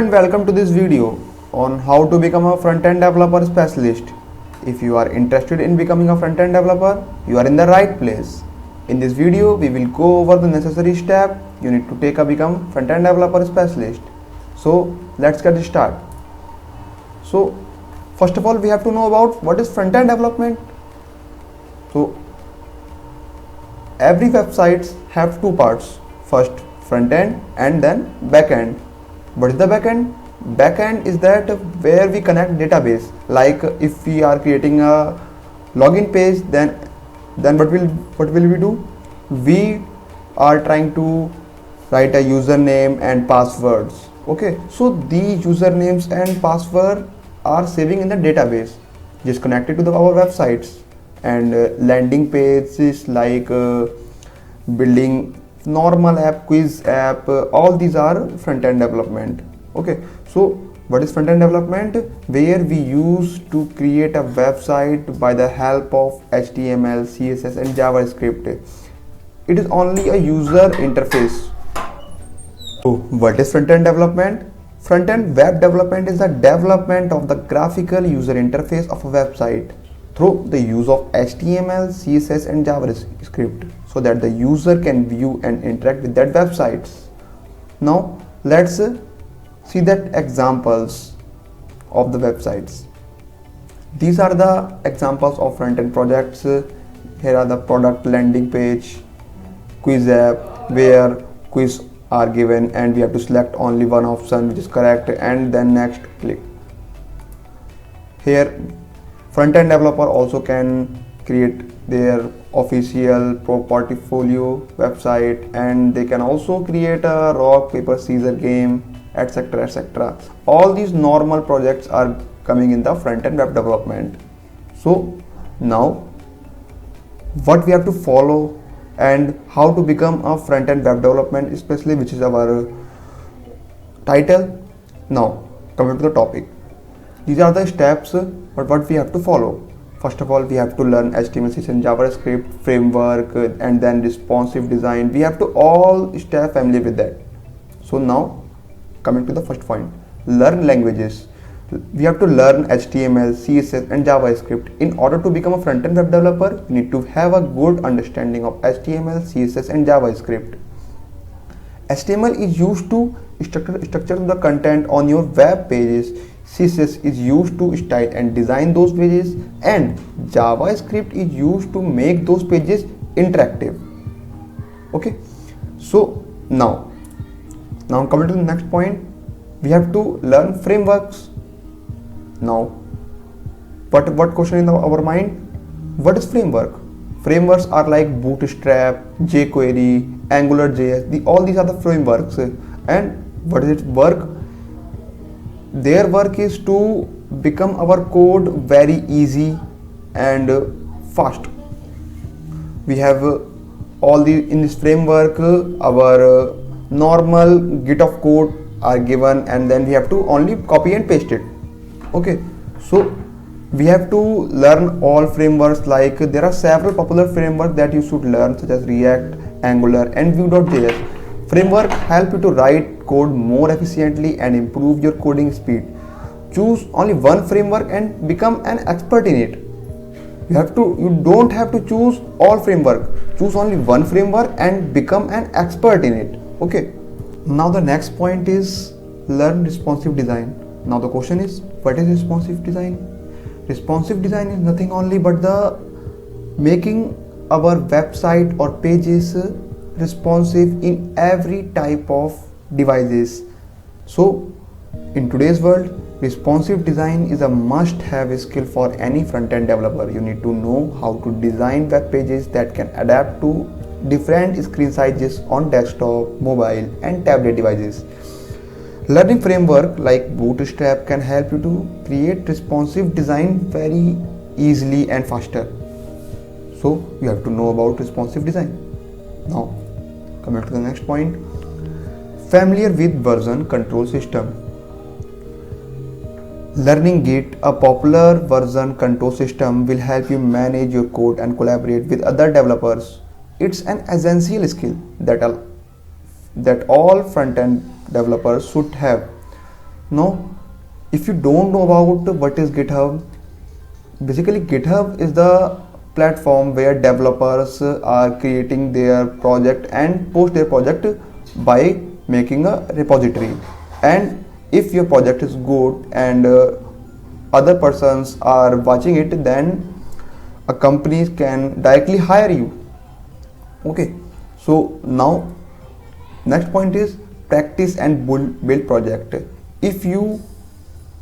And welcome to this video on how to become a front-end developer specialist. If you are interested in becoming a front-end developer, you are in the right place. In this video, we will go over the necessary step you need to take to become front-end developer specialist. So let's get started. So first of all, we have to know about what is front-end development. So every websites have two parts. First front-end and then back-end. What is the backend? Backend is that where we connect database. Like if we are creating a login page, then what will we do? We are trying to write a username and passwords. Okay, so these usernames and password are saving in the database, just connected to our websites. And landing pages like building normal app, quiz app, all these are front-end development. Okay, so what is front-end development? Where we use to create a website by the help of HTML, CSS and JavaScript. It is only a user interface. So what is front-end development? Front-end web development is the development of the graphical user interface of a website through the use of HTML, CSS and JavaScript, so that the user can view and interact with that websites. Now let's see that examples of the websites. These are the examples of front-end projects. Here are the product landing page, quiz app, where quiz are given and we have to select only one option which is correct and then next click. Here front-end developer also can create their official portfolio website, and they can also create a rock paper scissor game, etc, etc. All these normal projects are coming in the front-end web development. So now what we have to follow and how to become a front-end web development, especially which is our title. Now coming to the topic, these are the steps but what we have to follow. First of all, we have to learn HTML, CSS and JavaScript framework, and then responsive design. We have to all stay familiar with that. So now coming to the first point, learn languages. We have to learn HTML, CSS and JavaScript. In order to become a front-end web developer, you need to have a good understanding of HTML, CSS and JavaScript. HTML is used to structure the content on your web pages. CSS is used to style and design those pages, and JavaScript is used to make those pages interactive. Okay, so now coming to the next point, we have to learn frameworks. Now what question in our mind? What is framework? Frameworks are like Bootstrap, jQuery, AngularJS. All these are the frameworks. And what is its work? Their work is to become our code very easy and fast. We have all the in this framework our normal git of code are given, and then we have to only copy and paste it. Okay, so we have to learn all frameworks. Like there are several popular frameworks that you should learn, such as React, Angular and Vue.js. Framework help you to write code more efficiently and improve your coding speed. Choose only one framework and become an expert in it. You don't have to choose all framework. Choose only one framework and become an expert in it. Okay. Now the next point is learn responsive design. Now the question is, what is responsive design? Responsive design is nothing only but the making our website or pages responsive in every type of devices. So in today's world, responsive design is a must-have skill for any front-end developer. You need to know how to design web pages that can adapt to different screen sizes on desktop, mobile and tablet devices. Learning framework like Bootstrap can help you to create responsive design very easily and faster. So you have to know about responsive design. Now coming to the next point, familiar with version control system. Learning Git, a popular version control system, will help you manage your code and collaborate with other developers. It's an essential skill that all front-end developers should have. Now, if you don't know about what is GitHub, basically GitHub is the platform where developers are creating their project and post their project by making a repository. And if your project is good and other persons are watching it, then a company can directly hire you. Okay, so now next point is practice and build project. If you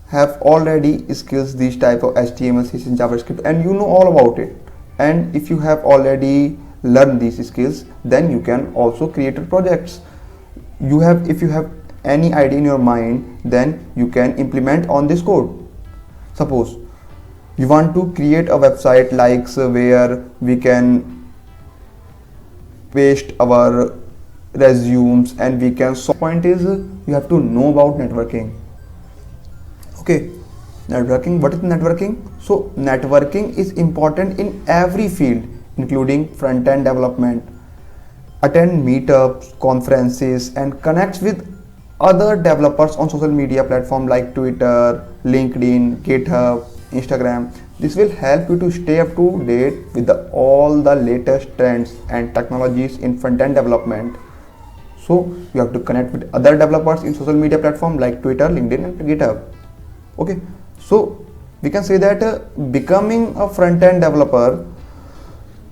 have already skills these type of HTML, CSS, JavaScript, and you know all about it, and if you have already learned these skills, then you can also create projects. If you have any idea in your mind, then you can implement on this code. Suppose you want to create a website like where we can paste our resumes and we can. So point is you have to know about networking. Okay, networking. What is networking? So networking is important in every field, including front-end development. Attend meetups, conferences, and connects with other developers on social media platforms like Twitter, LinkedIn, GitHub, Instagram. This will help you to stay up to date with all the latest trends and technologies in front-end development. So you have to connect with other developers in social media platforms like Twitter, LinkedIn, and GitHub. Okay, so we can say that becoming a front-end developer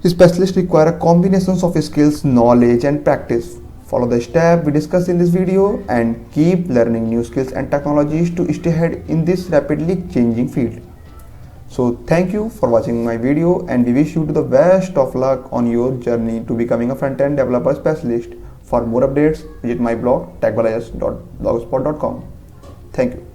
specialist require a combination of skills, knowledge, and practice. Follow the steps we discussed in this video and keep learning new skills and technologies to stay ahead in this rapidly changing field. So thank you for watching my video, and we wish you the best of luck on your journey to becoming a front-end developer specialist. For more updates, visit my blog techbalayas.blogspot.com. Thank you.